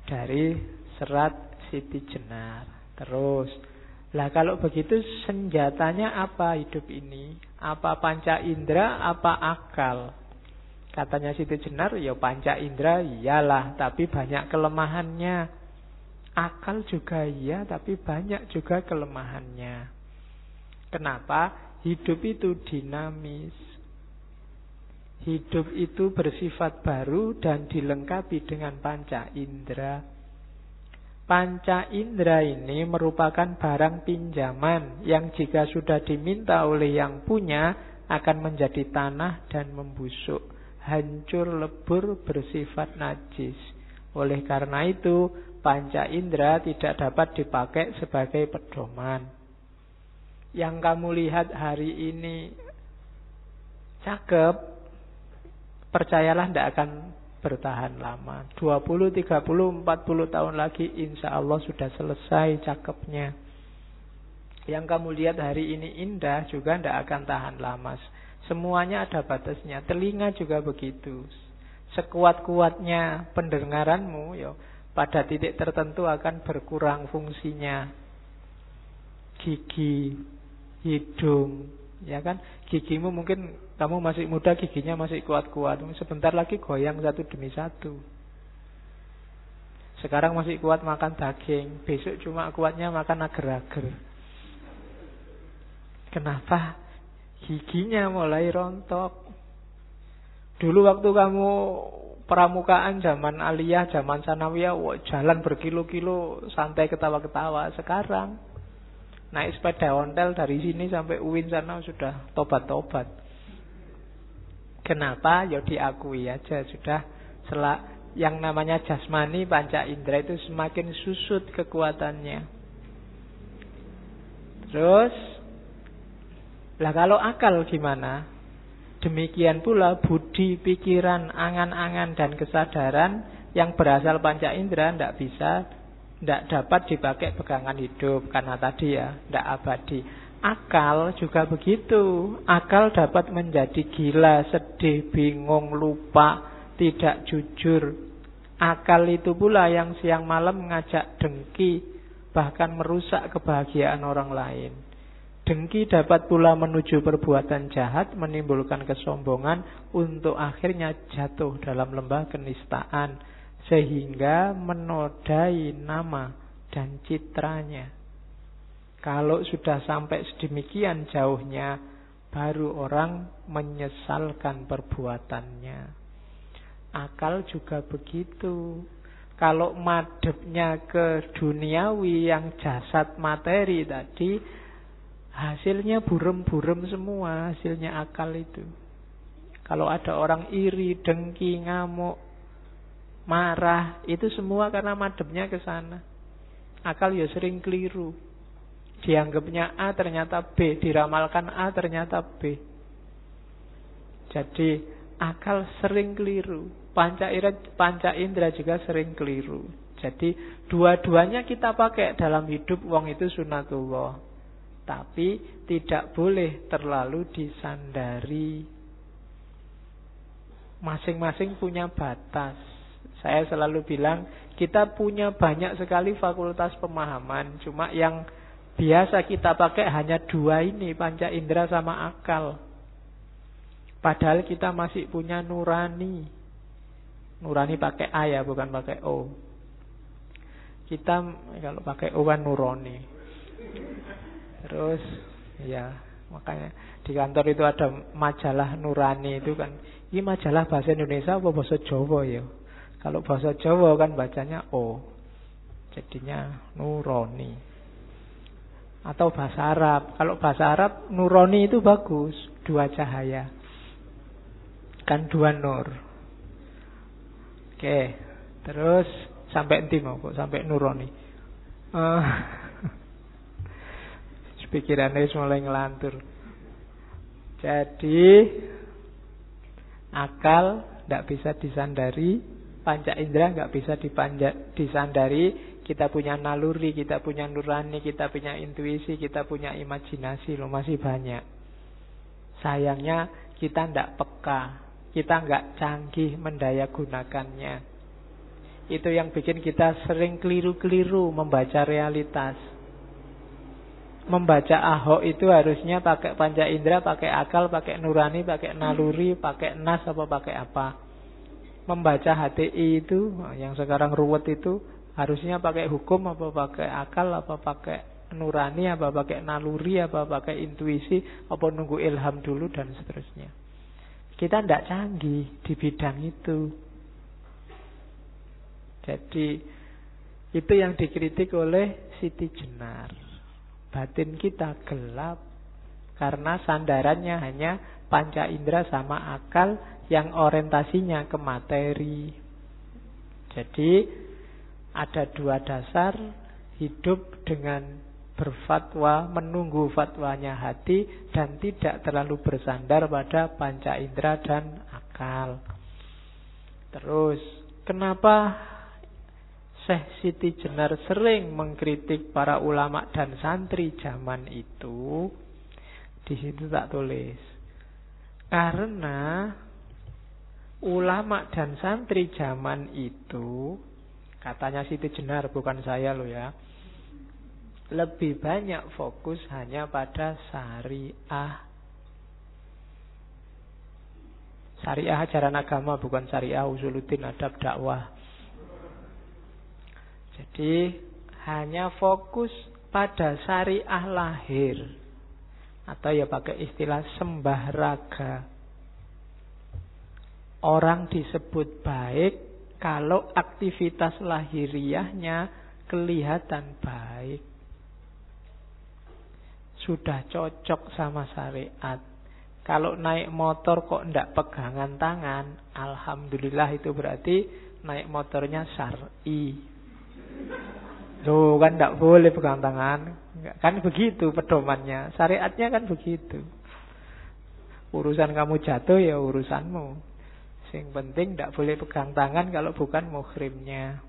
dari serat Siti Jenar. Terus, lah kalau begitu senjatanya apa hidup ini? Apa panca indera, apa akal? Katanya Siti Jenar, ya panca indera iyalah, tapi banyak kelemahannya. Akal juga iya, tapi banyak juga kelemahannya. Kenapa? Hidup itu dinamis. Hidup itu bersifat baru dan dilengkapi dengan panca indera. Panca indera ini merupakan barang pinjaman yang jika sudah diminta oleh yang punya akan menjadi tanah dan membusuk, hancur lebur, bersifat najis. Oleh karena itu, panca indera tidak dapat dipakai sebagai pedoman. Yang kamu lihat hari ini cakep, percayalah tidak akan bertahan lama. 20, 30, 40 tahun lagi insya Allah sudah selesai cakepnya. Yang kamu lihat hari ini indah juga tidak akan tahan lama. Semuanya ada batasnya. Telinga juga begitu. Sekuat-kuatnya pendengaranmu, ya, pada titik tertentu akan berkurang fungsinya. Gigi, hidung, ya kan? Gigimu mungkin kamu masih muda, giginya masih kuat-kuat. Sebentar lagi goyang satu demi satu. Sekarang masih kuat makan daging, besok cuma kuatnya makan agar-agar. Kenapa? Giginya mulai rontok. Dulu waktu kamu pramukaan zaman aliyah, zaman sanawiyah, jalan berkilo-kilo santai ketawa-ketawa. Sekarang naik sepeda ontel dari sini sampai UIN sana sudah tobat-tobat. Kenapa? Ya diakui aja sudah yang namanya jasmani panca indera itu semakin susut kekuatannya. Terus, lah kalau akal gimana? Demikian pula budi, pikiran, angan-angan dan kesadaran yang berasal panca indera tidak dapat dipakai pegangan hidup karena tadi ya tidak abadi. Akal juga begitu. Akal dapat menjadi gila, sedih, bingung, lupa, tidak jujur. Akal itu pula yang siang malam mengajak dengki, bahkan merusak kebahagiaan orang lain. Dengki dapat pula menuju perbuatan jahat, menimbulkan kesombongan, untuk akhirnya jatuh dalam lembah kenistaan, sehingga menodai nama dan citranya. Kalau sudah sampai sedemikian jauhnya, baru orang menyesalkan perbuatannya. Akal juga begitu. Kalau madepnya ke duniawi yang jasad materi tadi, hasilnya burem-burem semua, hasilnya akal itu. Kalau ada orang iri, dengki, ngamuk, marah, itu semua karena madepnya ke sana. Akal ya sering keliru. Dianggapnya A ternyata B, diramalkan A ternyata B. Jadi akal sering keliru, panca indera juga sering keliru. Jadi dua-duanya kita pakai dalam hidup, wong itu sunatullah. Tapi tidak boleh terlalu disandari. Masing-masing punya batas. Saya selalu bilang kita punya banyak sekali fakultas pemahaman, cuma yang biasa kita pakai hanya dua ini, panca indera sama akal. Padahal kita masih punya nurani. Nurani pakai A ya, bukan pakai O. Kita kalau pakai O kan nurani. Terus ya, makanya di kantor itu ada majalah nurani itu kan. Ini majalah bahasa Indonesia apa bahasa Jawa ya? Kalau bahasa Jawa kan bacanya O. Jadinya nurani. Atau bahasa Arab. Kalau bahasa Arab nurani itu bagus, dua cahaya. Kan dua nur. Oke, terus sampai nanti mau kok sampai nurani. Pikirannya mulai ngelantur. Jadi akal tidak bisa disandari, panca indera nggak bisa disandari. Kita punya naluri, kita punya nurani, kita punya intuisi, kita punya imajinasi loh, masih banyak. Sayangnya kita tidak peka, kita nggak canggih mendaya gunakannya. Itu yang bikin kita sering keliru-keliru membaca realitas. Membaca Ahok itu harusnya pakai panca indera, pakai akal, pakai nurani, pakai naluri, pakai nas, apa pakai apa. Membaca HTI itu, yang sekarang ruwet itu, harusnya pakai hukum, apa pakai akal, apa pakai nurani, apa pakai naluri, apa pakai intuisi, apa nunggu ilham dulu, dan seterusnya. Kita tidak canggih di bidang itu. Jadi itu yang dikritik oleh Siti Jenar. Batin kita gelap karena sandarannya hanya panca indera sama akal yang orientasinya ke materi. Jadi ada dua dasar: hidup dengan berfatwa, menunggu fatwanya hati, dan tidak terlalu bersandar pada panca indera dan akal. Terus kenapa Syekh Siti Jenar sering mengkritik para ulama dan santri zaman itu? Di situ tak tulis. Karena ulama dan santri zaman itu, katanya Siti Jenar, bukan saya loh ya, lebih banyak fokus hanya pada syariah. Syariah ajaran agama, bukan syariah usuluddin adab dakwah. Jadi hanya fokus pada syariah lahir, atau ya pakai istilah sembah raga. Orang disebut baik kalau aktivitas lahiriahnya kelihatan baik, sudah cocok sama syariat. Kalau naik motor kok ndak pegangan tangan, alhamdulillah, itu berarti naik motornya syar'i. Loh, kan tidak boleh pegang tangan. Kan begitu pedomannya. Syariatnya kan begitu. Urusan kamu jatuh ya urusanmu. Yang penting tidak boleh pegang tangan kalau bukan muhrimnya.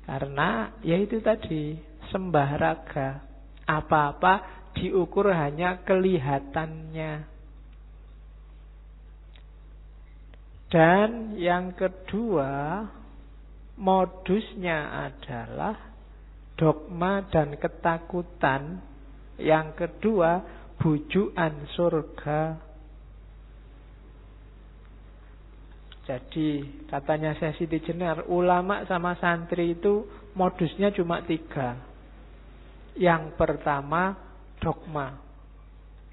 Karena ya itu tadi, sembah raga. Apa-apa diukur hanya kelihatannya. Dan yang kedua, modusnya adalah dogma dan ketakutan. Yang kedua, bujukan surga. Jadi katanya Syekh Siti Jenar, ulama sama santri itu modusnya cuma 3. Yang pertama, dogma.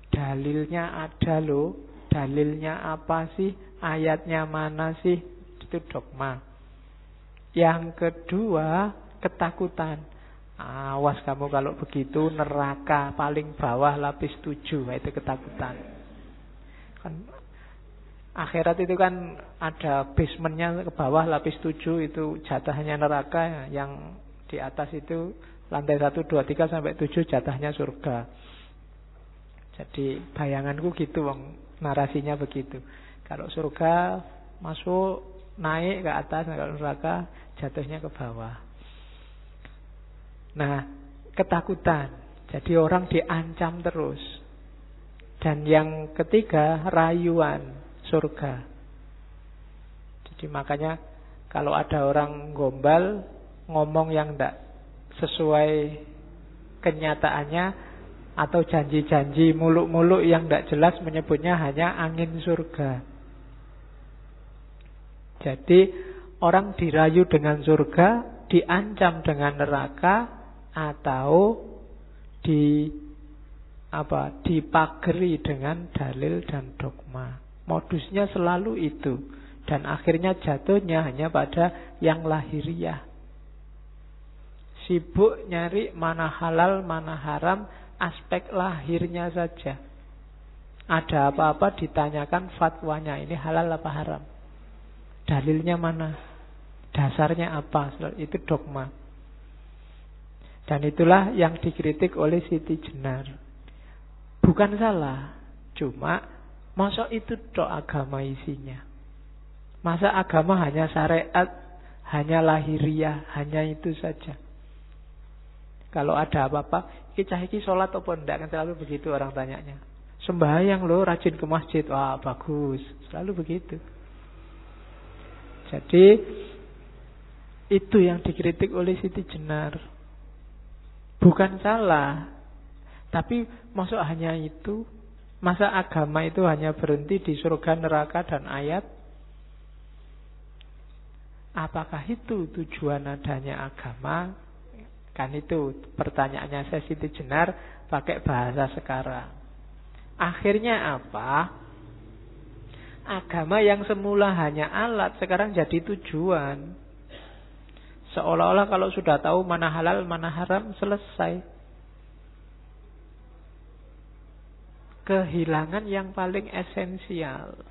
Dalilnya ada loh. Dalilnya apa sih? Ayatnya mana sih? Itu dogma. Yang kedua, ketakutan. Awas kamu kalau begitu, neraka paling bawah lapis 7. Itu ketakutan. Kan akhirat itu kan ada basementnya ke bawah lapis 7, itu jatahnya neraka. Yang di atas itu lantai 1, 2, 3 sampai 7 jatahnya surga. Jadi bayanganku gitu, narasinya begitu. Kalau surga masuk, naik ke atas, kalau neraka jatuhnya ke bawah. Nah, ketakutan. Jadi orang diancam terus. Dan yang ketiga, rayuan surga. Jadi makanya kalau ada orang gombal, ngomong yang tidak sesuai kenyataannya, atau janji-janji muluk-muluk yang tidak jelas, menyebutnya hanya angin surga. Jadi orang dirayu dengan surga, diancam dengan neraka, atau dipageri dengan dalil dan dogma. Modusnya selalu itu. Dan akhirnya jatuhnya hanya pada yang lahiriah. Sibuk nyari mana halal, mana haram, aspek lahirnya saja. Ada apa-apa ditanyakan fatwanya, ini halal apa haram, dalilnya mana, dasarnya apa. Itu dogma. Dan itulah yang dikritik oleh Siti Jenar. Bukan salah, cuma masa itu tok agama isinya? Masa agama hanya syariat, hanya lahiriah, hanya itu saja? Kalau ada apa-apa, iki sholat apa enggak, kan selalu begitu orang tanyanya. Sembahyang loh, rajin ke masjid, wah bagus, selalu begitu. Jadi Itu yang dikritik oleh Siti Jenar. Bukan salah, tapi maksud hanya itu? Masa agama itu hanya berhenti di surga, neraka, dan ayat? Apakah itu tujuan adanya agama? Kan itu pertanyaannya saya Siti Jenar pakai bahasa sekarang. Akhirnya apa? Agama yang semula hanya alat sekarang jadi tujuan. Seolah-olah kalau sudah tahu mana halal, mana haram, selesai. Kehilangan yang paling esensial,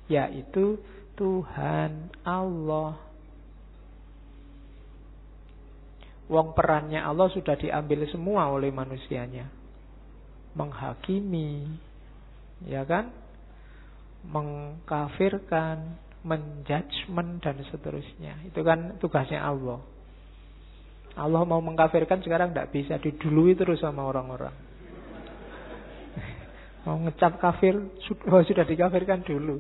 yaitu Tuhan Allah. Wong perannya Allah sudah diambil semua oleh manusianya. Menghakimi, ya kan? Mengkafirkan, menjudgment, dan seterusnya. Itu kan tugasnya Allah. Allah mau mengkafirkan sekarang tidak bisa, didului terus sama orang-orang. Mau ngecap kafir, sudah dikafirkan dulu.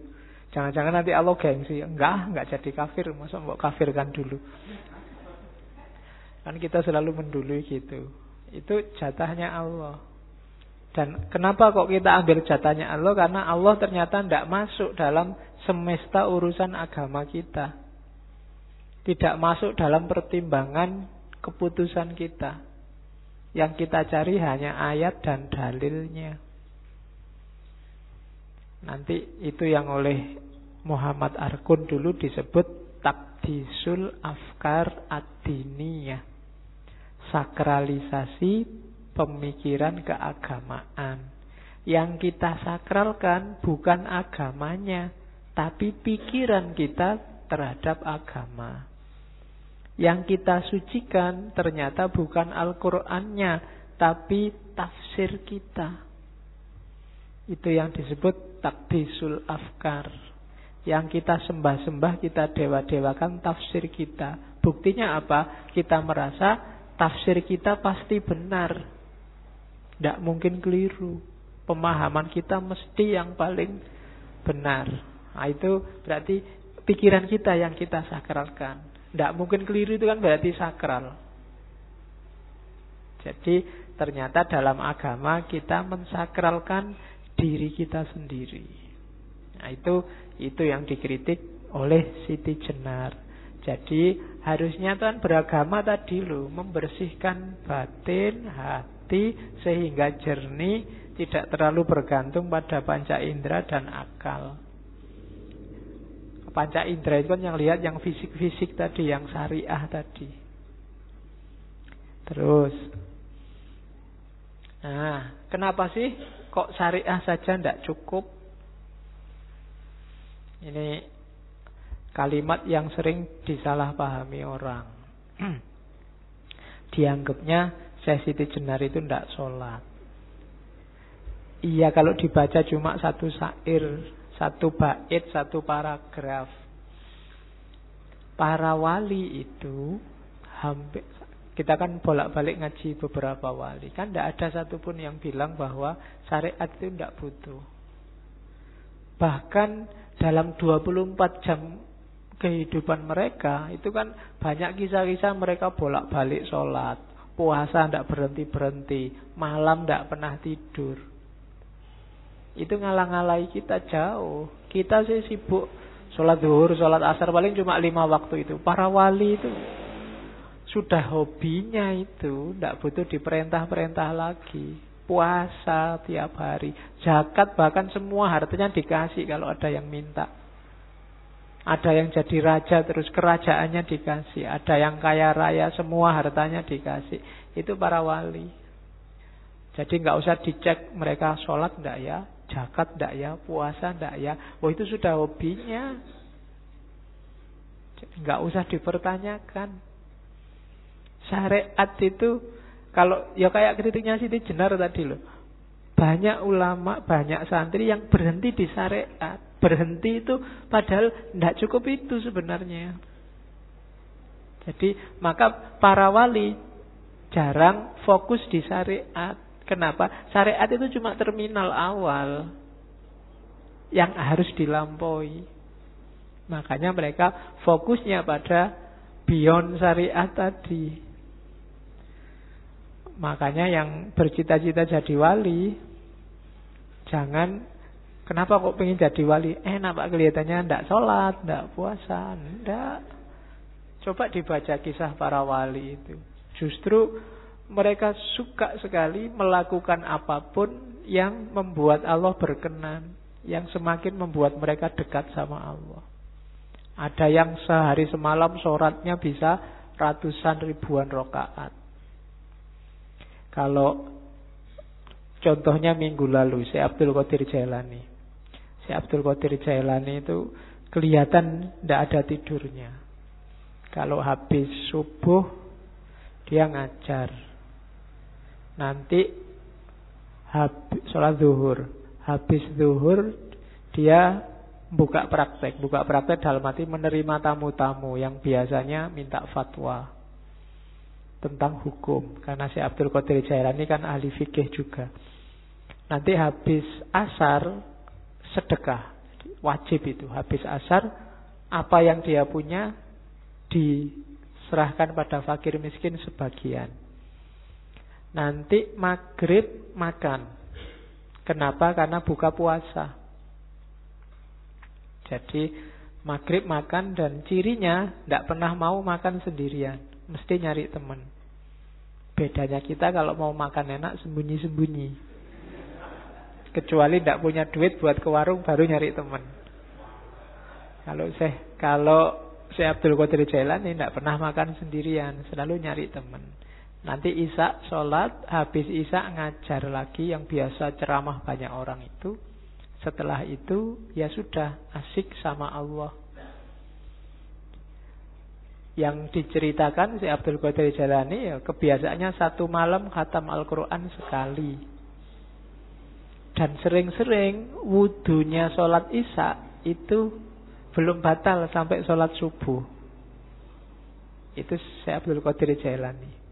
Jangan-jangan nanti Allah gengsi. Enggak jadi kafir, masa mau kafirkan dulu. Kan kita selalu mendului gitu. Itu jatahnya Allah. Dan kenapa kok kita ambil jatahnya Allah? Karena Allah ternyata tidak masuk dalam semesta urusan agama kita. Tidak masuk dalam pertimbangan keputusan kita. Yang kita cari hanya ayat dan dalilnya. Nanti itu yang oleh Muhammad Arkun dulu disebut takdisul afkar ad-diniyah. Sakralisasi pemikiran keagamaan. Yang kita sakralkan bukan agamanya, tapi pikiran kita terhadap agama. Yang kita sucikan ternyata bukan Al-Qur'annya, tapi tafsir kita. Itu yang disebut takdisul afkar. Yang kita sembah-sembah, kita dewa-dewakan tafsir kita. Buktinya apa? Kita merasa tafsir kita pasti benar. Tidak mungkin keliru. Pemahaman kita mesti yang paling benar. Nah, itu berarti pikiran kita yang kita sakralkan. Tidak mungkin keliru, itu kan berarti sakral. Jadi ternyata dalam agama kita mensakralkan diri kita sendiri. Nah, itu yang dikritik oleh Siti Jenar. Jadi harusnya kan beragama tadi loh, membersihkan batin, hati sehingga jernih, tidak terlalu bergantung pada panca indera dan akal. Panca indera itu kan yang lihat yang fisik-fisik tadi, yang syariah tadi. Terus, nah, kenapa sih kok syariah saja tidak cukup? Ini kalimat yang sering disalahpahami orang. Dianggapnya Syekh Siti Jenar itu tidak sholat. Iya, kalau dibaca cuma satu syair, satu bait, satu paragraf. Para wali itu hampir, kita kan bolak-balik ngaji beberapa wali, kan tidak ada satupun yang bilang bahwa syariat itu tidak butuh. Bahkan dalam 24 jam kehidupan mereka itu kan banyak kisah-kisah mereka bolak-balik sholat, puasa tidak berhenti-berhenti, malam tidak pernah tidur. Itu ngalang-ngalai kita jauh. Kita sih sibuk sholat zuhur, sholat asar, paling cuma 5 waktu itu. Para wali itu sudah hobinya itu, tidak butuh diperintah-perintah lagi. Puasa tiap hari, zakat, bahkan semua hartanya dikasih kalau ada yang minta. Ada yang jadi raja terus kerajaannya dikasih. Ada yang kaya raya semua hartanya dikasih. Itu para wali. Jadi nggak usah dicek mereka sholat enggak ya, zakat enggak ya, puasa enggak ya. Oh, itu sudah hobinya. Nggak usah dipertanyakan. Syariat itu kalau ya kayak kritiknya Siti Jenar tadi loh. Banyak ulama, banyak santri yang berhenti di syariat. Berhenti itu padahal tidak cukup itu sebenarnya. Jadi maka para wali jarang fokus di syariat. Kenapa? Syariat itu cuma terminal awal yang harus dilampaui. Makanya mereka fokusnya pada beyond syariat tadi. Makanya yang bercita-cita jadi wali, jangan, kenapa kok pengen jadi wali? Enak Pak, kelihatannya ndak sholat, ndak puasa, ndak. Coba dibaca kisah para wali itu. Justru mereka suka sekali melakukan apapun yang membuat Allah berkenan, yang semakin membuat mereka dekat sama Allah. Ada yang sehari semalam sholatnya bisa ratusan ribuan rakaat. Kalau contohnya minggu lalu, Syekh Abdul Qadir Jailani. Syekh Abdul Qadir Jailani itu kelihatan tidak ada tidurnya. Kalau habis subuh dia ngajar. Nanti sholat zuhur. Habis zuhur dia buka praktek. Buka praktek dalam arti menerima tamu-tamu yang biasanya minta fatwa tentang hukum. Karena Syekh Abdul Qadir Jailani kan ahli fikih juga. Nanti habis asar sedekah. Wajib itu. Habis asar apa yang dia punya diserahkan pada fakir miskin sebagian. Nanti maghrib makan. Kenapa? Karena buka puasa. Jadi maghrib makan dan cirinya tidak pernah mau makan sendirian. Mesti nyari teman. Bedanya kita kalau mau makan enak sembunyi-sembunyi. Kecuali tidak punya duit buat ke warung baru nyari teman. Kalau Syekh Abdul Qadir Jailani tidak pernah makan sendirian, selalu nyari teman. Nanti Isya sholat, habis Isya ngajar lagi yang biasa ceramah banyak orang itu. Setelah itu ya sudah asik sama Allah. Yang diceritakan si Abdul Qadir Jailani ya kebiasaannya satu malam khatam Al-Quran sekali. Dan sering-sering wudunya sholat Isya itu belum batal sampai sholat subuh. Itu si Abdul Qadir Jailani.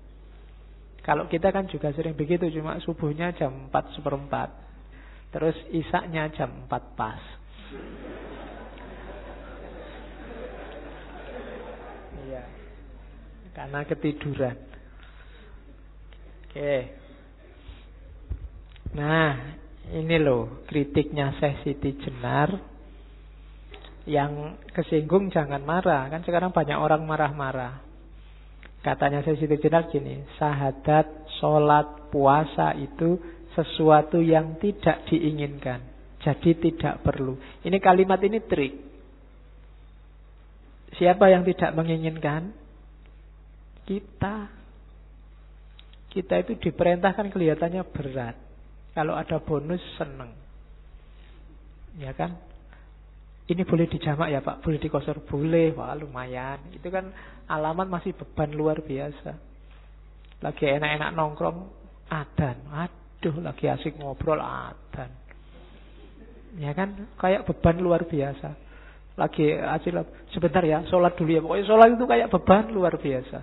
Kalau kita kan juga sering begitu, cuma subuhnya jam 4:04. Terus Isya-nya jam 4 pas. Iya. Karena ketiduran. Oke. Nah, ini loh kritiknya Syekh Siti Jenar. Yang kesinggung jangan marah. Kan sekarang banyak orang marah-marah. Katanya Syekh Siti Jenar gini, syahadat, sholat, puasa itu sesuatu yang tidak diinginkan. Jadi tidak perlu. Ini kalimat ini trik. Siapa yang tidak menginginkan? Kita. Kita itu diperintahkan kelihatannya berat. Kalau ada bonus seneng. Ya kan? Ini boleh dijamak ya Pak? Boleh dikosor? Boleh. Wah lumayan. Itu kan alamat masih beban luar biasa. Lagi enak-enak nongkrong adan. Aduh lagi asik ngobrol adan. Ya kan? Kayak beban luar biasa. Lagi asik sebentar ya, sholat dulu ya. Pokoknya sholat itu kayak beban luar biasa.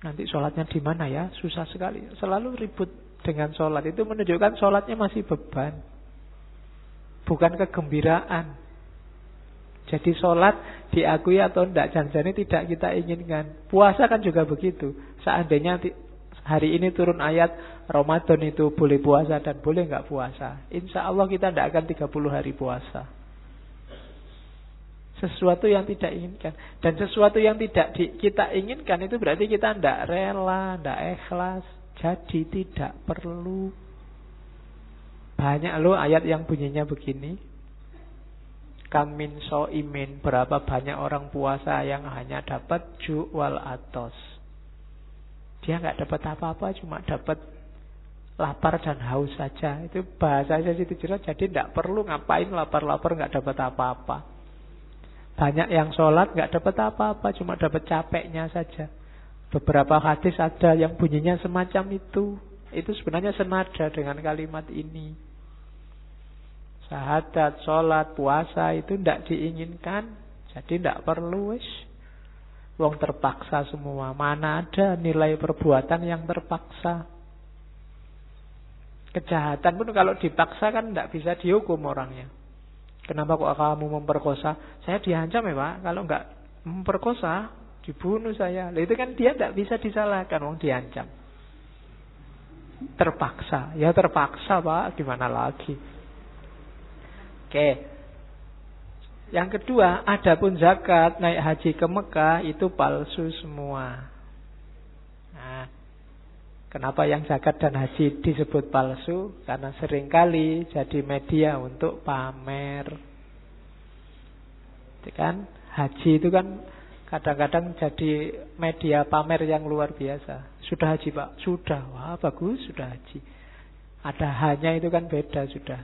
Nanti sholatnya di mana ya? Susah sekali. Selalu ribut dengan sholat. Itu menunjukkan sholatnya masih beban. Bukan kegembiraan. Jadi sholat diakui atau tidak, jangan-jangan tidak kita inginkan. Puasa kan juga begitu. Seandainya hari ini turun ayat Ramadan itu boleh puasa dan boleh nggak puasa, insya Allah kita tidak akan 30 hari puasa. Sesuatu yang tidak inginkan. Dan sesuatu yang tidak kita inginkan itu berarti kita tidak rela, tidak ikhlas. Jadi tidak perlu. Banyak loh ayat yang bunyinya begini. Kamin so'imin, berapa banyak orang puasa yang hanya dapat ju' wal atos. Dia nggak dapat apa-apa, cuma dapat lapar dan haus saja. Itu bahasanya Siti Jenar. Jadi tidak perlu ngapain lapar-lapar nggak dapat apa-apa. Banyak yang sholat nggak dapat apa-apa, cuma dapat capeknya saja. Beberapa hadis ada yang bunyinya semacam itu. Itu sebenarnya senada dengan kalimat ini. Syahadat, sholat, puasa itu tidak diinginkan. Jadi tidak perlu wis. Wong terpaksa semua. Mana ada nilai perbuatan yang terpaksa. Kejahatan pun kalau dipaksa kan tidak bisa dihukum orangnya. Kenapa kok kamu memperkosa? Saya diancam ya Pak. Kalau nggak memperkosa, Dibunuh saya. Itu kan dia tidak bisa disalahkan, wong diancam. Terpaksa. Ya terpaksa, Pak. Gimana lagi? Oke. Yang kedua, adapun zakat naik haji ke Mekah itu palsu semua. Nah, kenapa yang zakat dan haji disebut palsu? Karena seringkali jadi media untuk pamer. Itu kan haji itu kan kadang-kadang jadi media pamer yang luar biasa. Sudah haji, Pak? Sudah. Wah, bagus, sudah haji. Ada hanya itu kan beda sudah.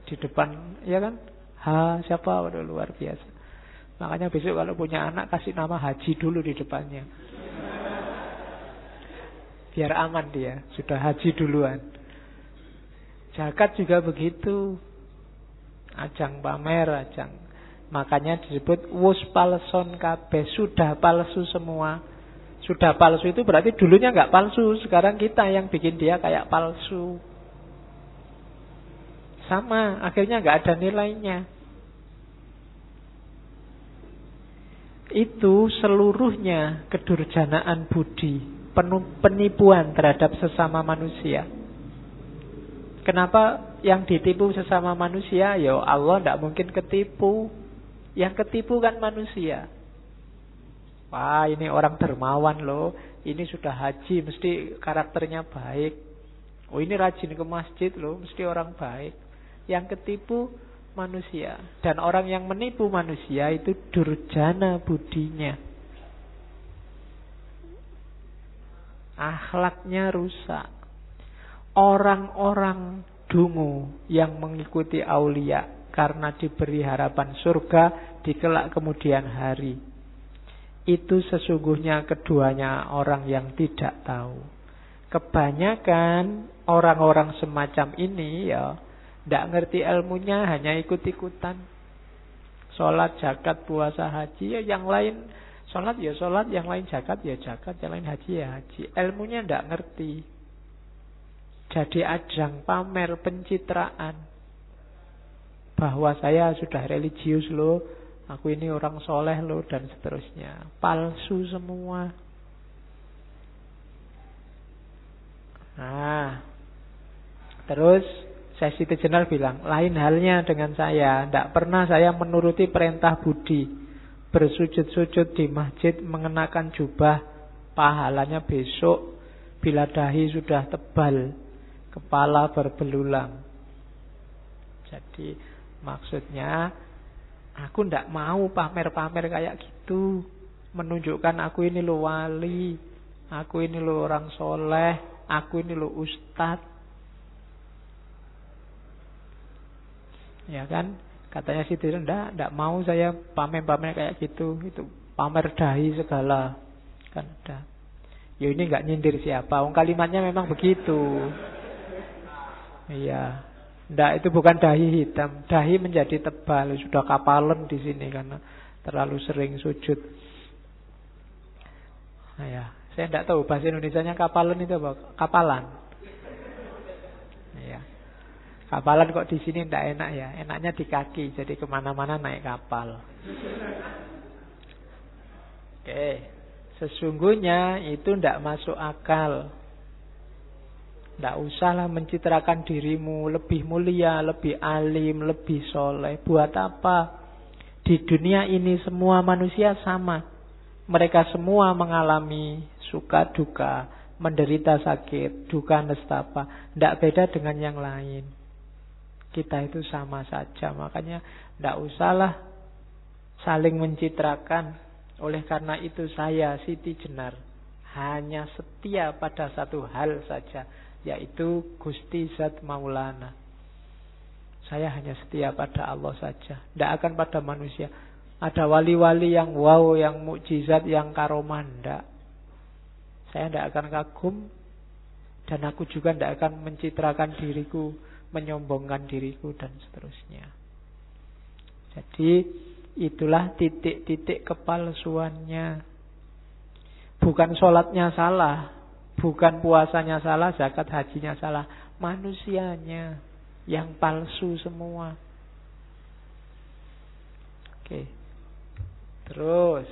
Di depan, ya kan? Siapa? Waduh, luar biasa. Makanya besok kalau punya anak kasih nama Haji dulu di depannya. Biar aman dia, sudah haji duluan. Zakat juga begitu. Ajang pamer, ajang. Makanya disebut wus palson kabeh, sudah palsu semua. Sudah palsu itu berarti dulunya nggak palsu, sekarang kita yang bikin dia kayak palsu. Sama, akhirnya nggak ada nilainya. Itu seluruhnya kedurjanaan budi, penipuan terhadap sesama manusia. Kenapa yang ditipu sesama manusia? Ya Allah tidak mungkin ketipu. Yang ketipu kan manusia. Wah, ini orang dermawan loh. Ini sudah haji, mesti karakternya baik. Oh, ini rajin ke masjid loh, mesti orang baik. Yang ketipu manusia. Dan orang yang menipu manusia itu durjana budinya. Akhlaknya rusak. Orang-orang dungu yang mengikuti aulia karena diberi harapan surga di kelak kemudian hari, itu sesungguhnya keduanya orang yang tidak tahu. Kebanyakan orang-orang semacam ini ya tidak ngerti ilmunya, hanya ikut-ikutan. Sholat, zakat, puasa, haji, ya yang lain sholat ya sholat, yang lain zakat ya zakat, yang lain haji ya haji. Ilmunya tidak ngerti. Jadi ajang pamer, pencitraan bahwa saya sudah religius loh, aku ini orang soleh loh, dan seterusnya. Palsu semua. Nah, terus Sesi Tejenal bilang, lain halnya dengan saya. Tidak pernah saya menuruti perintah budi. Bersujud-sujud di masjid mengenakan jubah, pahalanya besok bila dahi sudah tebal, kepala berbelulang. Jadi maksudnya aku tidak mau pamer-pamer kayak gitu, menunjukkan aku ini lo wali, aku ini lo orang soleh, aku ini lo ustadz. Ya kan, katanya sih tidak mau saya pamer-pamer kayak gitu, itu pamer dahi segala kan udah. Ya ini nggak nyindir siapa, kalimatnya memang begitu. Iya, ndak, itu bukan dahi hitam, dahi menjadi tebal, sudah kapalan di sini karena terlalu sering sujud. Nah, ya, saya tidak tahu bahasa Indonesianya kapalan itu apa? Kapalan. Iya. Kapalan kok di sini tidak enak ya, enaknya di kaki, jadi kemana-mana naik kapal. Oke, sesungguhnya itu tidak masuk akal. Tidak usahlah mencitrakan dirimu lebih mulia, lebih alim, lebih soleh. Buat apa? Di dunia ini semua manusia sama. Mereka semua mengalami suka duka, menderita sakit, duka nestapa. Tidak beda dengan yang lain. Kita itu sama saja. Makanya tidak usahlah saling mencitrakan. Oleh karena itu saya, Siti Jenar, hanya setia pada satu hal saja, yaitu Gusti Zat Maulana. Saya hanya setia pada Allah saja, tidak akan pada manusia. Ada wali-wali yang wow, yang mukjizat, yang karomah, tidak. Saya tidak akan kagum, dan aku juga tidak akan mencitrakan diriku, menyombongkan diriku, dan seterusnya. Jadi itulah titik-titik kepalsuannya. Bukan sholatnya salah, bukan puasanya salah, zakat hajinya salah, manusianya yang palsu semua. Oke. Terus